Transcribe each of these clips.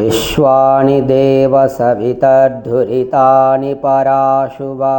విశ్వాని దేవ సవితర్ధురితాని పరాశుభా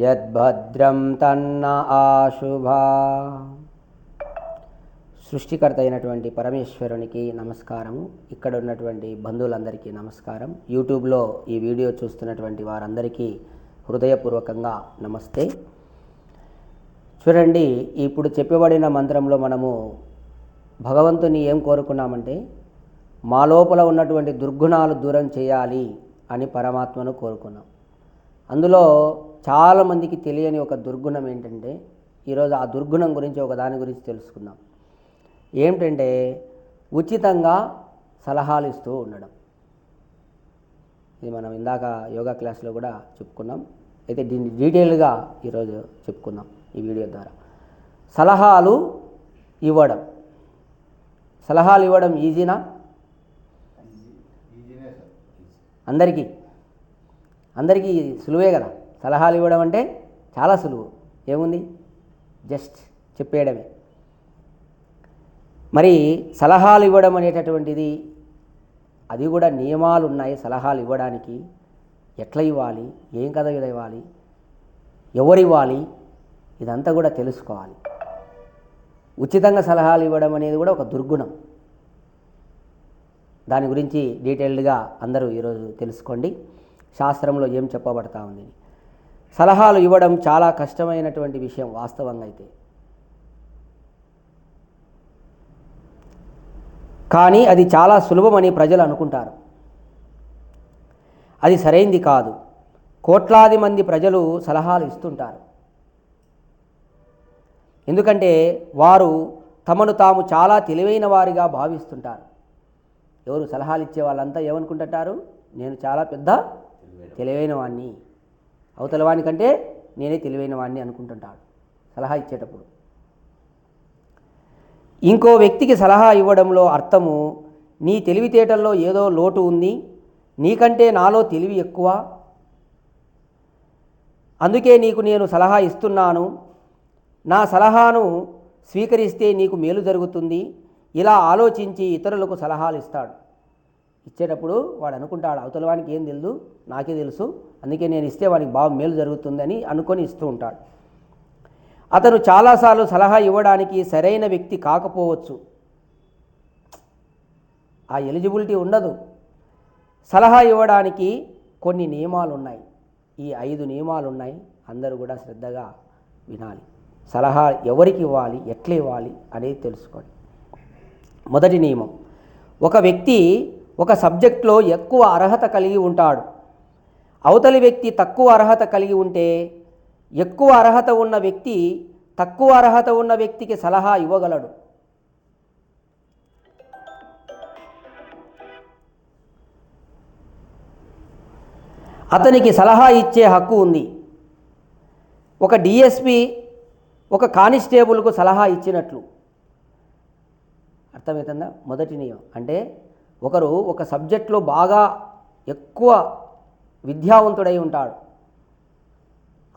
యద్భద్రం తన్న ఆశుభా. సృష్టికర్త అయినటువంటి పరమేశ్వరునికి నమస్కారము. ఇక్కడ ఉన్నటువంటి బంధువులందరికీ నమస్కారం. యూట్యూబ్లో ఈ వీడియో చూస్తున్నటువంటి వారందరికీ హృదయపూర్వకంగా నమస్తే. చూడండి, ఇప్పుడు చెప్పబడిన మంత్రంలో మనము భగవంతుని ఏం కోరుకున్నామంటే, మా లోపల ఉన్నటువంటి దుర్గుణాలు దూరం చేయాలి అని పరమాత్మను కోరుకున్నాం. అందులో చాలామందికి తెలియని ఒక దుర్గుణం ఏంటంటే, ఈరోజు ఆ దుర్గుణం గురించి ఒక దాని గురించి తెలుసుకుందాం. ఏమిటంటే, ఉచితంగా సలహాలు ఇస్తూ ఉండడం. ఇది మనం ఇందాక యోగా క్లాస్లో కూడా చెప్పుకున్నాం. అయితే దీన్ని డీటెయిల్గా ఈరోజు చెప్పుకుందాం ఈ వీడియో ద్వారా. సలహాలు ఇవ్వడం ఈజీనా? అందరికీ సులువే కదా. సలహాలు ఇవ్వడం అంటే చాలా సులువు. ఏముంది, జస్ట్ చెప్పేయడమే. మరి సలహాలు ఇవ్వడం అనేటటువంటిది, అది కూడా నియమాలు ఉన్నాయి. సలహాలు ఇవ్వడానికి ఎట్లా ఇవ్వాలి, ఏం కథ ఇవ్వాలి, ఎవరు ఇవ్వాలి, ఇదంతా కూడా తెలుసుకోవాలి. ఉచితంగా సలహాలు ఇవ్వడం అనేది కూడా ఒక దుర్గుణం. దాని గురించి డీటెయిల్డ్గా అందరూ ఈరోజు తెలుసుకోండి. శాస్త్రంలో ఏం చెప్పబడతా ఉంది. సలహాలు ఇవ్వడం చాలా కష్టమైనటువంటి విషయం వాస్తవంగా అయితే. కానీ అది చాలా సులభమని ప్రజలు అనుకుంటారు. అది సరైంది కాదు. కోట్లాది మంది ప్రజలు సలహాలు ఇస్తుంటారు. ఎందుకంటే వారు తమను తాము చాలా తెలివైన వారిగా భావిస్తుంటారు. ఎవరు సలహాలు ఇచ్చే వాళ్ళంతా ఏమనుకుంటుంటారు? నేను చాలా పెద్ద తెలివైన వాడిని, అవతల వాని కంటే నేనే తెలివైన వాడిని అనుకుంటుంటాడు సలహా ఇచ్చేటప్పుడు. ఇంకో వ్యక్తికి సలహా ఇవ్వడంలో అర్థము, నీ తెలివితేటల్లో ఏదో లోటు ఉంది, నీకంటే నాలో తెలివి ఎక్కువ, అందుకే నీకు నేను సలహా ఇస్తున్నాను, నా సలహాను స్వీకరిస్తే నీకు మేలు జరుగుతుంది, ఇలా ఆలోచించి ఇతరులకు సలహాలు ఇస్తాడు. ఇచ్చేటప్పుడు వాడు అనుకుంటాడు, అవతల వానికి ఏం తెలుసు, నాకే తెలుసు, అందుకే నేను ఇస్తే వానికి బాగా మేలు జరుగుతుందని అనుకొని ఇస్తూ ఉంటాడు. అతను చాలాసార్లు సలహా ఇవ్వడానికి సరైన వ్యక్తి కాకపోవచ్చు. ఆ ఎలిజిబిలిటీ ఉండదు. సలహా ఇవ్వడానికి కొన్ని నియమాలు ఉన్నాయి. ఈ 5 నియమాలు ఉన్నాయి. అందరూ కూడా శ్రద్ధగా వినాలి. సలహా ఎవరికి ఇవ్వాలి, ఎట్లా ఇవ్వాలి అనేది తెలుసుకోండి. మొదటి నియమం, ఒక వ్యక్తి ఒక సబ్జెక్ట్లో ఎక్కువ అర్హత కలిగి ఉంటాడు. అవతలి వ్యక్తి తక్కువ అర్హత కలిగి ఉంటే, ఎక్కువ అర్హత ఉన్న వ్యక్తి తక్కువ అర్హత ఉన్న వ్యక్తికి సలహా ఇవ్వగలడు. అతనికి సలహా ఇచ్చే హక్కు ఉంది. ఒక డిఎస్పి ఒక కానిస్టేబుల్కు సలహా ఇచ్చినట్లు. అర్థమవుతుందా? మొదటి నియమం అంటే, ఒకరు ఒక సబ్జెక్ట్లో బాగా ఎక్కువ విద్యావంతుడై ఉంటాడు.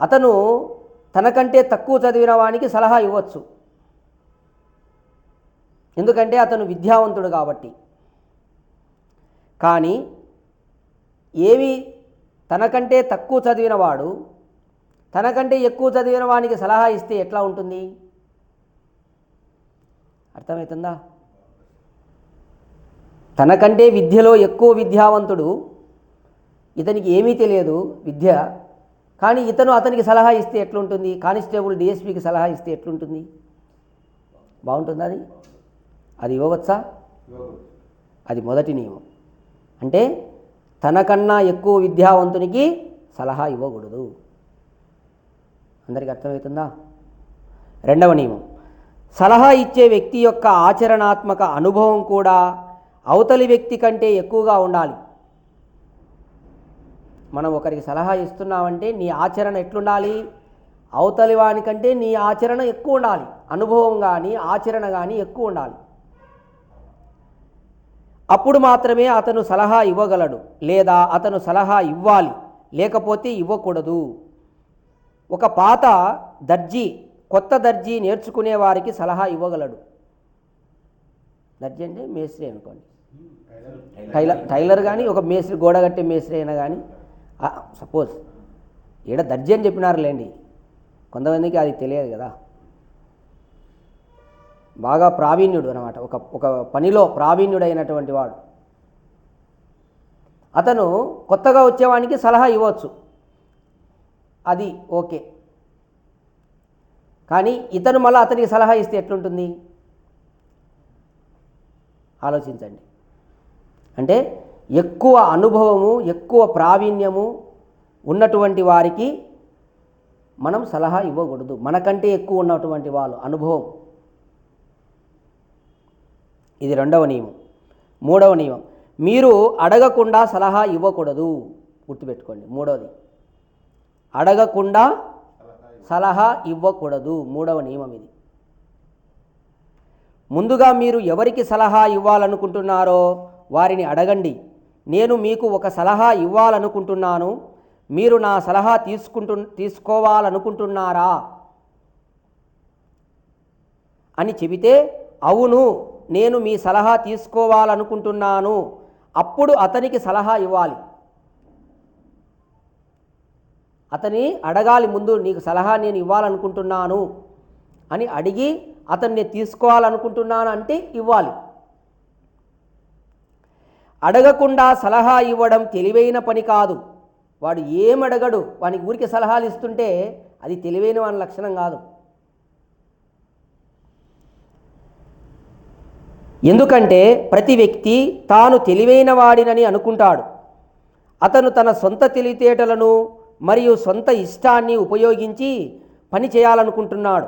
అతను తనకంటే తక్కువ చదివిన వానికి సలహా ఇవ్వచ్చు. ఎందుకంటే అతను విద్యావంతుడు కాబట్టి. కానీ ఏవి తనకంటే తక్కువ చదివిన వాడు తనకంటే ఎక్కువ చదివిన వానికి సలహా ఇస్తే ఎట్లా ఉంటుంది? అర్థమవుతుందా? తనకంటే విద్యలో ఎక్కువ విద్యావంతుడు, ఇతనికి ఏమీ తెలియదు విద్య, కానీ ఇతను అతనికి సలహా ఇస్తే ఎట్లుంటుంది? కానిస్టేబుల్ డిఎస్పీకి సలహా ఇస్తే ఎట్లుంటుంది? బాగుంటుందా? అది ఇవ్వవచ్చా? అది మొదటి నియమం. అంటే తనకన్నా ఎక్కువ విద్యావంతునికి సలహా ఇవ్వకూడదు. అందరికీ అర్థమవుతుందా? రెండవ నియమం, సలహా ఇచ్చే వ్యక్తి యొక్క ఆచరణాత్మక అనుభవం కూడా అవతలి వ్యక్తి కంటే ఎక్కువగా ఉండాలి. మనం ఒకరికి సలహా ఇస్తున్నామంటే నీ ఆచరణ ఎట్లుండాలి? అవతలి వానికంటే నీ ఆచరణ ఎక్కువ ఉండాలి. అనుభవం కానీ ఆచరణ కానీ ఎక్కువ ఉండాలి. అప్పుడు మాత్రమే అతను సలహా ఇవ్వగలడు, లేదా అతను సలహా ఇవ్వాలి, లేకపోతే ఇవ్వకూడదు. ఒక పాత దర్జీ కొత్త దర్జీ నేర్చుకునే వారికి సలహా ఇవ్వగలడు. దర్జీ అంటే మేస్త్రి అనుకోండి. టైలర్ కానీ ఒక మేస్త్రి, గోడ కట్టే మేస్త్రి అయినా కానీ, సపోజ్ ఈడ దర్జీ అని చెప్పినారులేండి, కొంతమందికి అది తెలియదు కదా. బాగా ప్రావీణ్యుడు అనమాట, ఒక పనిలో ప్రావీణ్యుడైనటువంటి వాడు, అతను కొత్తగా వచ్చేవానికి సలహా ఇవ్వచ్చు, అది ఓకే. కానీ ఇతను మళ్ళీ అతనికి సలహా ఇస్తే ఎట్లుంటుంది ఆలోచించండి. అంటే ఎక్కువ అనుభవము, ఎక్కువ ప్రావీణ్యము ఉన్నటువంటి వారికి మనం సలహా ఇవ్వకూడదు. మనకంటే ఎక్కువ ఉన్నటువంటి వాళ్ళు అనుభవం. ఇది రెండవ నియమం. మూడవ నియమం, మీరు అడగకుండా సలహా ఇవ్వకూడదు. గుర్తుపెట్టుకోండి. మూడవది, అడగకుండా సలహా ఇవ్వకూడదు. మూడవ నియమం ఇది. ముందుగా మీరు ఎవరికి సలహా ఇవ్వాలనుకుంటున్నారో వారిని అడగండి. నేను మీకు ఒక సలహా ఇవ్వాలనుకుంటున్నాను, మీరు నా సలహా తీసుకోవాలనుకుంటున్నారా అని చెబితే, అవును నేను మీ సలహా తీసుకోవాలనుకుంటున్నాను, అప్పుడు అతనికి సలహా ఇవ్వాలి. అతని అడగాలి ముందు, నీకు సలహా నేను ఇవ్వాలనుకుంటున్నాను అని అడిగి, అతన్ని తీసుకోవాలనుకుంటున్నాను అంటే ఇవ్వాలి. అడగకుండా సలహా ఇవ్వడం తెలివైన పని కాదు. వాడు ఏమడగడు, వానికి ఊరికి సలహాలు ఇస్తుంటే అది తెలివైన వాని లక్షణం కాదు. ఎందుకంటే ప్రతి వ్యక్తి తాను తెలివైన వాడినని అనుకుంటాడు. అతను తన సొంత తెలివితేటలను మరియు సొంత ఇష్టాన్ని ఉపయోగించి పని చేయాలనుకుంటున్నాడు.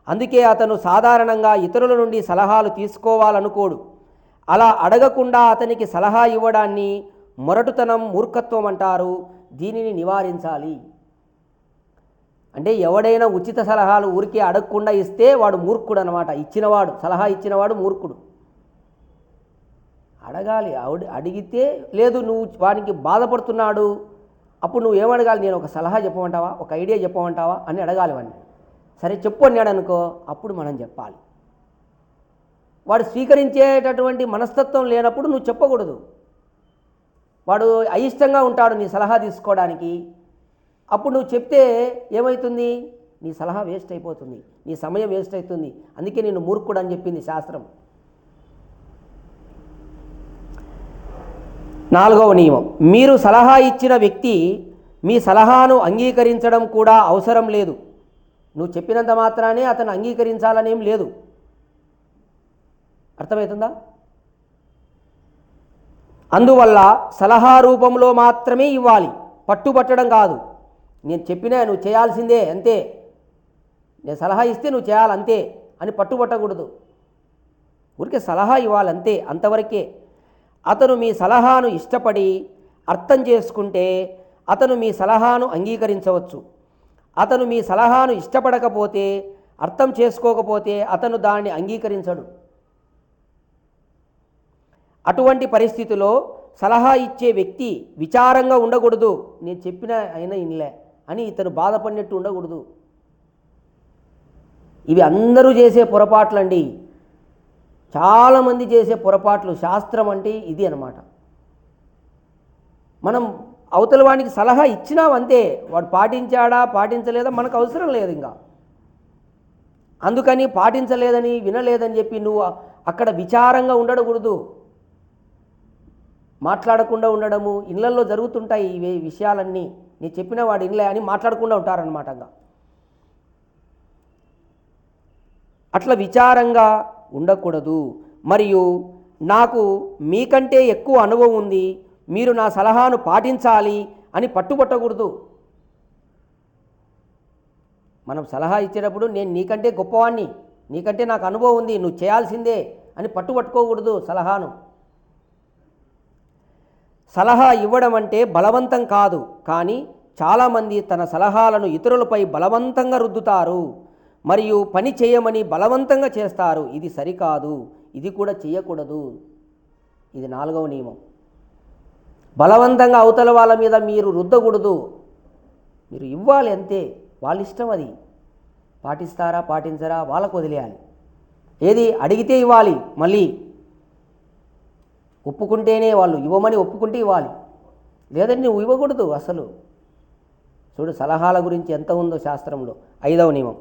అందుకే అతను సాధారణంగా ఇతరుల నుండి సలహాలు తీసుకోవాలనుకోడు. అలా అడగకుండా అతనికి సలహా ఇవ్వడాన్ని మొరటుతనం, మూర్ఖత్వం అంటారు. దీనిని నివారించాలి. అంటే ఎవడైనా ఉచిత సలహాలు ఊరికే అడగకుండా ఇస్తే వాడు మూర్ఖుడు అనమాట. ఇచ్చినవాడు, సలహా ఇచ్చినవాడు మూర్ఖుడు. అడగాలి. అడిగితే, లేదు నువ్వు వానికి బాధపడుతున్నాడు, అప్పుడు నువ్వు ఏమడగాలి, నేను ఒక సలహా చెప్పమంటావా, ఒక ఐడియా చెప్పమంటావా అని అడగాలి వాడిని. సరే చెప్పు అన్నాడు అనుకో, అప్పుడు మనం చెప్పాలి. వాడు స్వీకరించేటటువంటి మనస్తత్వం లేనప్పుడు నువ్వు చెప్పకూడదు. వాడు అయిష్టంగా ఉంటాడు నీ సలహా తీసుకోవడానికి, అప్పుడు నువ్వు చెప్తే ఏమవుతుంది, నీ సలహా వేస్ట్ అయిపోతుంది, నీ సమయం వేస్ట్ అవుతుంది. అందుకే నేను మూర్ఖుడు అని చెప్పింది శాస్త్రం. నాలుగవ నియమం, మీరు సలహా ఇచ్చిన వ్యక్తి మీ సలహాను అంగీకరించడం కూడా అవసరం లేదు. నువ్వు చెప్పినంత మాత్రానే అతను అంగీకరించాలనేం లేదు. అర్థమవుతుందా? అందువల్ల సలహా రూపంలో మాత్రమే ఇవ్వాలి, పట్టుబట్టడం కాదు. నేను చెప్పినా నువ్వు చేయాల్సిందే అంతే, నేను సలహా ఇస్తే నువ్వు చేయాలంతే అని పట్టుబట్టకూడదు. ఊరికే సలహా ఇవ్వాలి అంతే, అంతవరకే. అతను మీ సలహాను ఇష్టపడి అర్థం చేసుకుంటే అతను మీ సలహాను అంగీకరించవచ్చు. అతను మీ సలహాను ఇష్టపడకపోతే, అర్థం చేసుకోకపోతే అతను దాన్ని అంగీకరించడు. అటువంటి పరిస్థితిలో సలహా ఇచ్చే వ్యక్తి విచారంగా ఉండకూడదు. నేను చెప్పిన అయినా ఇన్లే అని ఇతను బాధపడినట్టు ఉండకూడదు. ఇవి అందరూ చేసే పొరపాట్లండి. చాలామంది చేసే పొరపాట్లు. శాస్త్రం అంటే ఇది అన్నమాట. మనం అవతల వానికి సలహా ఇచ్చినామంతే, వాడు పాటించాడా పాటించలేదా మనకు అవసరం లేదు. ఇంకా అందుకని పాటించలేదని, వినలేదని చెప్పి నువ్వు అక్కడ విచారంగా ఉండకూడదు. మాట్లాడకుండా ఉండడము ఇళ్లల్లో జరుగుతుంటాయి ఇవే విషయాలన్నీ. నేను చెప్పిన వాడు ఇన్లే అని మాట్లాడకుండా ఉంటారనమాట. అట్లా విచారంగా ఉండకూడదు. మరియు నాకు మీకంటే ఎక్కువ అనుభవం ఉంది, మీరు నా సలహాను పాటించాలి అని పట్టుబట్టకూడదు. మనం సలహా ఇచ్చేటప్పుడు నేను నీకంటే గొప్పవాణ్ణి, నీకంటే నాకు అనుభవం ఉంది, నువ్వు చేయాల్సిందే అని పట్టుబట్టుకోకూడదు సలహాను. సలహా ఇవ్వడం అంటే బలవంతం కాదు, కానీ చాలామంది తన సలహాలను ఇతరులపై బలవంతంగా రుద్దుతారు మరియు పని చేయమని బలవంతంగా చేస్తారు. ఇది సరికాదు, ఇది కూడా చేయకూడదు. ఇది 4వ నియమం. బలవంతంగా అవతల వాళ్ళ మీద మీరు రుద్దకూడదు. మీరు ఇవ్వాలి అంతే, వాళ్ళ ఇష్టం. అది పాటిస్తారా పాటించరా వాళ్ళకు వదిలేయాలి. ఏది అడిగితే ఇవ్వాలి. మళ్ళీ ఒప్పుకుంటేనే వాళ్ళు ఇవ్వమని ఒప్పుకుంటే ఇవ్వాలి, లేదంటే నువ్వు ఇవ్వకూడదు అసలు. చూడు సలహాల గురించి ఎంత ఉందో శాస్త్రంలో. 5వ నియమం,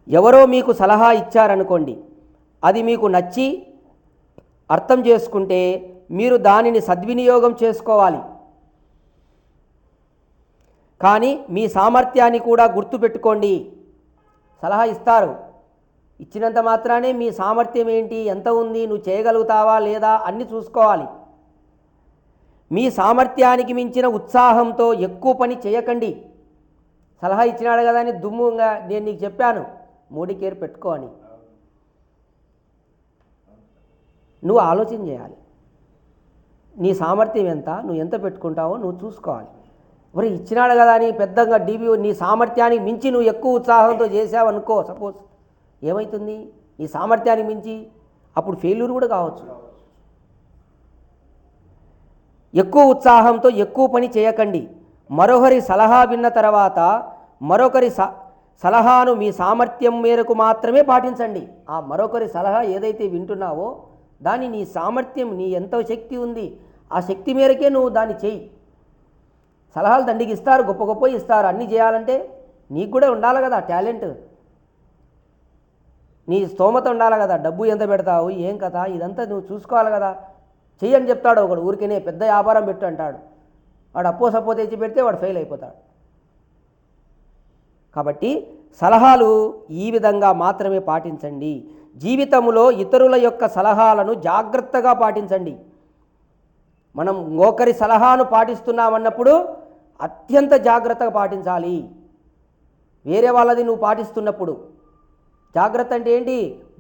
ఎవరో మీకు సలహా ఇచ్చారనుకోండి, అది మీకు నచ్చి అర్థం చేసుకుంటే మీరు దానిని సద్వినియోగం చేసుకోవాలి. కానీ మీ సామర్థ్యాన్ని కూడా గుర్తుపెట్టుకోండి. సలహా ఇస్తారు, ఇచ్చినంత మాత్రానే మీ సామర్థ్యం ఏంటి, ఎంత ఉంది, నువ్వు చేయగలుగుతావా లేదా అన్నీ చూసుకోవాలి. మీ సామర్థ్యానికి మించిన ఉత్సాహంతో ఎక్కువ పని చేయకండి. సలహా ఇచ్చినాడు కదా అని దుమ్ముగా నేను నీకు చెప్పాను 3 కేర్ పెట్టుకో అని నువ్వు ఆలోచన చేయాలి. నీ సామర్థ్యం ఎంత, నువ్వు ఎంత పెట్టుకుంటావో నువ్వు చూసుకోవాలి. మరి ఇచ్చినాడు కదా అని పెద్దగా నీ సామర్థ్యానికి మించి నువ్వు ఎక్కువ ఉత్సాహంతో చేసావనుకో, సపోజ్ ఏమవుతుంది, నీ సామర్థ్యానికి మించి అప్పుడు ఫెయిల్యూర్ కూడా కావచ్చు. ఎక్కువ ఉత్సాహంతో ఎక్కువ పని చేయకండి. మరొకరి సలహా విన్న తర్వాత మరొకరి సలహాను మీ సామర్థ్యం మేరకు మాత్రమే పాటించండి. ఆ మరొకరి సలహా ఏదైతే వింటున్నావో దాన్ని నీ సామర్థ్యం, నీ ఎంత శక్తి ఉంది ఆ శక్తి మేరకే నువ్వు దాన్ని చెయ్యి. సలహాలు దండికి ఇస్తారు, గొప్ప గొప్ప ఇస్తారు, అన్నీ చేయాలంటే నీకు కూడా ఉండాలి కదా టాలెంట్, నీ స్తోమత ఉండాలి కదా, డబ్బు ఎంత పెడతావు ఏం కదా ఇదంతా నువ్వు చూసుకోవాలి కదా. చెయ్యని చెప్తాడు ఒకడు, ఊరికేనే పెద్ద వ్యాపారం పెట్టు అంటాడు, వాడు అప్పో సప్పో తెచ్చి పెడితే వాడు ఫెయిల్ అయిపోతాడు. కాబట్టి సలహాలు ఈ విధంగా మాత్రమే పాటించండి. జీవితంలో ఇతరుల యొక్క సలహాలను జాగ్రత్తగా పాటించండి. మనం ఒకరి సలహాను పాటిస్తున్నామన్నప్పుడు అత్యంత జాగ్రత్తగా పాటించాలి. వేరే వాళ్ళది నువ్వు పాటిస్తున్నప్పుడు జాగ్రత్త అంటే ఏంటి,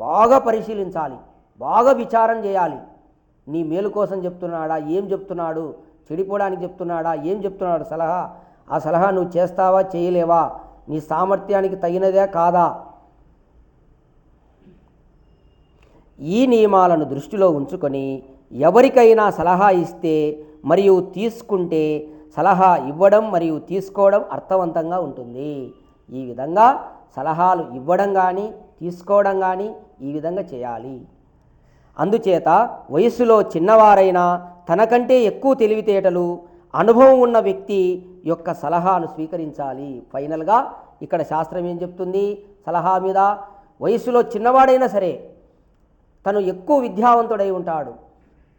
బాగా పరిశీలించాలి, బాగా విచారం చేయాలి. నీ మేలు కోసం చెప్తున్నాడా, ఏం చెప్తున్నాడు, చెడిపోవడానికి చెప్తున్నాడా, ఏం చెప్తున్నాడు సలహా, ఆ సలహా నువ్వు చేస్తావా చేయలేవా, నీ సామర్థ్యానికి తగినదే కాదా. ఈ నియమాలను దృష్టిలో ఉంచుకొని ఎవరికైనా సలహా ఇస్తే మరియు తీసుకుంటే సలహా ఇవ్వడం మరియు తీసుకోవడం అర్థవంతంగా ఉంటుంది. ఈ విధంగా సలహాలు ఇవ్వడం కానీ తీసుకోవడం కానీ ఈ విధంగా చేయాలి. అందుచేత వయస్సులో చిన్నవారైనా తనకంటే ఎక్కువ తెలివితేటలు అనుభవం ఉన్న వ్యక్తి యొక్క సలహాను స్వీకరించాలి. ఫైనల్గా ఇక్కడ శాస్త్రం ఏం చెప్తుంది, సలహా మీద వయస్సులో చిన్నవాడైనా సరే తను ఎక్కువ విద్యావంతుడై ఉంటాడు,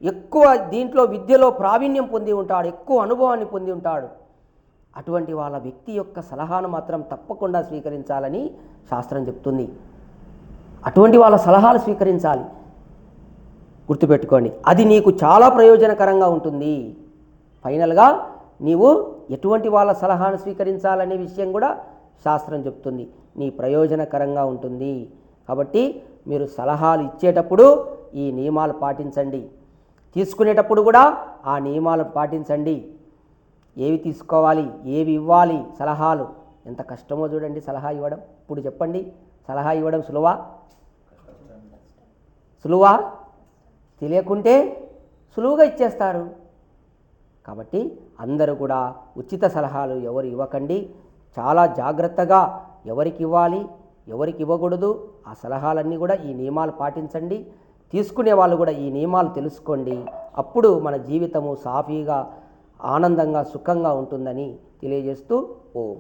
ఎక్కువ దీంట్లో విద్యలో ప్రావీణ్యం పొంది ఉంటాడు, ఎక్కువ అనుభవాన్ని పొంది ఉంటాడు, అటువంటి వాళ్ళ వ్యక్తి యొక్క సలహాను మాత్రం తప్పకుండా స్వీకరించాలని శాస్త్రం చెప్తుంది. అటువంటి వాళ్ళ సలహాలు స్వీకరించాలి. గుర్తుపెట్టుకోండి, అది నీకు చాలా ప్రయోజనకరంగా ఉంటుంది. ఫైనల్గా నీవు ఎటువంటి వాళ్ళ సలహాను స్వీకరించాలనే విషయం కూడా శాస్త్రం చెప్తుంది, నీ ప్రయోజనకరంగా ఉంటుంది. కాబట్టి మీరు సలహాలు ఇచ్చేటప్పుడు ఈ నియమాలు పాటించండి, తీసుకునేటప్పుడు కూడా ఆ నియమాలు పాటించండి. ఏవి తీసుకోవాలి, ఏవి ఇవ్వాలి, సలహాలు ఎంత కష్టమో చూడండి. సలహా ఇవ్వడం ఇప్పుడు చెప్పండి, సలహా ఇవ్వడం సులువా తెలియకుంటే సులువుగా ఇచ్చేస్తారు. కాబట్టి అందరూ కూడా ఉచిత సలహాలు ఎవరు ఇవ్వకండి. చాలా జాగ్రత్తగా ఎవరికి ఇవ్వాలి, ఎవరికి ఇవ్వకూడదు ఆ సలహాలన్నీ కూడా ఈ నియమాలు పాటించండి. తీసుకునే వాళ్ళు కూడా ఈ నియమాలు తెలుసుకోండి. అప్పుడు మన జీవితము సాఫీగా ఆనందంగా సుఖంగా ఉంటుందని తెలియజేస్తూ ఓం.